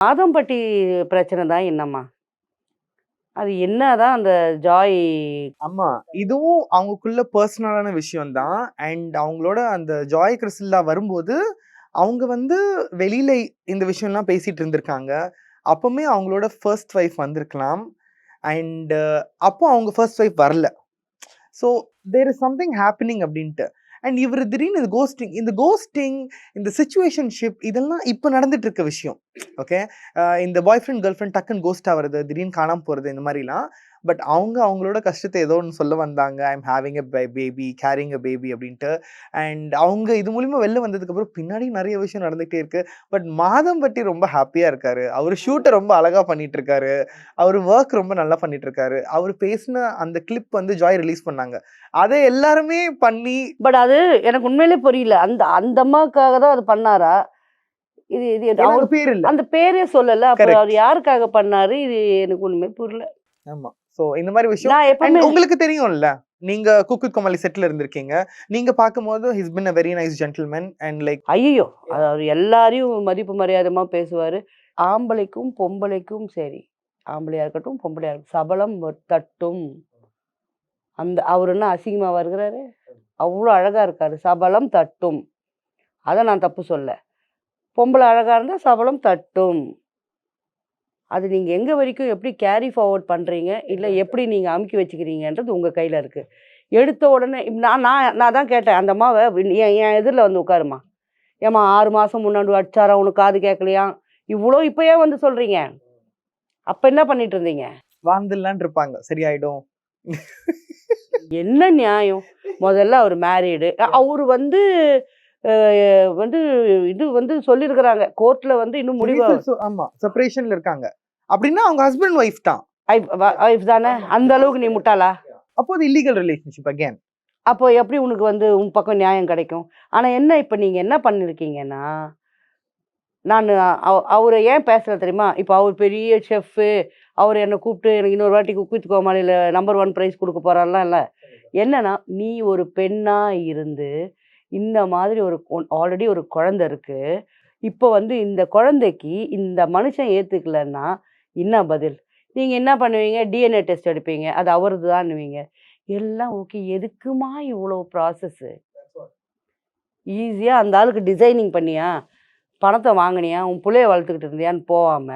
மாதம்பட்டி பிரச்சனை தான் என்னம்மா? அது என்னதான் அந்த ஜாய் ஆமா. இதுவும் அவங்களுக்குள்ள பர்சனலான விஷயம் தான். அண்ட் அவங்களோட அந்த ஜாய் கிறிஸ்டல்லா வரும்போது, அவங்க வந்து வெளியில இந்த விஷயம்லாம் பேசிட்டு இருந்திருக்காங்க. அப்பவுமே அவங்களோட ஃபர்ஸ்ட் வைஃப் வந்திருக்கலாம். அண்ட் அப்போ அவங்க ஃபர்ஸ்ட் வைஃப் வரல. So there is something happening அப்படின்ட்டு. அண்ட் இவரு திடீர்னு இந்த கோஸ்டிங், இந்த சிச்சுவேஷன்ஷிப் இதெல்லாம் இப்ப நடந்துட்டு இருக்க விஷயம். ஓகே. இந்த பாய் ஃப்ரெண்ட், கேர்ள் ஃப்ரெண்ட் டக்குன்னு கோஸ்ட் ஆவறது, திடீர்னு காணாம போறது இந்த மாரிலாம். பட் அவங்களோட கஷ்டத்த ஏதோ ஒண்ணு சொல்ல வந்தாங்க. I am having a baby, carrying a baby அப்படின்ட்டு. அண்ட் அவங்க இது மூலியமா வெளில வந்ததுக்கப்புறம் பின்னாடி நெறைய விஷயம் நடந்துகிட்டே இருக்கு. பட் மாதம்பட்டி ரொம்ப ஹேப்பியா இருக்காரு. அவரு ஷூட்ட ரொம்ப அழகா பண்ணிட்டு இருக்காரு. அவரு வொர்க் ரொம்ப நல்லா பண்ணிட்டு இருக்காரு. அவரு பேசின அந்த கிளிப் வந்து ஜாய் ரிலீஸ் பண்ணாங்க. அத எல்லாருமே பண்ணி பட் அது எனக்கு உண்மையிலே புரியல. அந்த அந்த அம்மாவுக்காக தான் அது பண்ணாரா? இது இது ஏன்னா அவர் அங்க பேர் இல்ல. அந்த பேரே சொல்லல. அப்புறம் அவர் கரெக்ட். யாருக்காக பண்ணாரு? இது எனக்கு ஒண்ணுமே புரியல. ஆமா. சோ இந்த மாரி விஷயம். நான் அண்ட் எப்பவுமே உங்களுக்கு தெரியும்ல. நீங்க குக் வித் கோமாளி செட்ல இருந்திருக்கீங்க. நீங்க பார்க்கும்போது he been a very nice gentleman and like ஐயய்யோ! அவர் எல்லாரையும் மதிப்பு மரியாதைமா பேசுவாரு. ஆம்பளைக்கும், பொம்பளைக்கும் சரி. ஆம்பளையா இருக்கட்டும், பொம்பளையா இருக்கட்டும். சபலம் தட்டும். அந்த அவரு என்ன அசிங்கமாவா இருக்கிறாரு? அவ்ளோ அழகா இருக்காரு. சபலம் தட்டும். அத நான் தப்பு சொல்லல. பொம்பள அழகா இருந்தா சபலம் தட்டும். அது நீங்க எங்க வரைக்கும் எப்படி கேரி ஃபார்வர்ட் பண்றீங்க? இல்ல எப்படி நீங்க அமுக்கி வச்சுக்கிறீங்கன்றது உங்க கையில இருக்கு. எடுத்த உடனே நான் நான் நான் தான் கேட்டேன். அந்த அம்மாவ என் என் எதிர்ல வந்து உட்காருமா. ஏம்மா 6 மாசம் முன்னாடி அடிச்சாராம் உனக்கு காது கேட்கலையாம். இவ்ளோ இப்ப ஏன் வந்து சொல்றீங்க? அப்ப என்ன பண்ணிட்டு இருந்தீங்க? வாழ்ந்துடலான்னு இருப்பாங்க. சரியாயிடும். என்ன நியாயம்? முதல்ல அவரு மேரிடு. அவரு வந்து அ வந்து இது வந்து சொல்லியிருக்கிறாங்க. கோர்ட்ல வந்து இன்னும் முடிவு ஆமா. செப்பரேஷன்ல இருக்காங்க. அப்படின்னா அவங்க ஹஸ்பண்ட் வைஃப் தான். வைஃப் தானே? அந்த அளவுக்கு நீ முட்டாளா? அப்போ அது இல்லீகல் ரிலேஷன்ஷிப் அகைன். அப்போ எப்படி உனக்கு வந்து உன் பக்கம் நியாயம் கிடைக்கும்? ஆனா என்ன இப்ப நீங்க என்ன பண்ணியிருக்கீங்கன்னா, நானு அவர ஏன் பேசல தெரியுமா? இப்ப அவரு பெரிய செஃப்பு. அவரு என்ன கூப்பிட்டு எனக்கு இன்னொரு வாட்டி குக் வித் கோமாளில நம்பர் 1 பிரைஸ் குடுக்க போறார்லாம் இல்ல. என்னன்னா, நீ ஒரு பெண்ணா இருந்து, இந்த மாதிரி ஒரு ஆல்ரெடி ஒரு குழந்தை இருக்கு. இப்போ வந்து இந்த குழந்தைக்கு இந்த மனுஷன் ஏத்துக்கலன்னா, என்ன பதில்? நீங்க என்ன பண்ணுவீங்க? டிஎன்ஏ டெஸ்ட் எடுப்பீங்க. அது அவரது தான்னுவீங்க. எல்லாம் ஓகே. எதுக்குமா இவ்வளோ ப்ராசஸு? ஈஸியா அந்த ஆளுக்கு டிசைனிங் பண்ணியா? பணத்த வாங்குனியா? உன் புள்ளைய வளர்த்துக்கிட்டு இருந்தியான்னு போவாம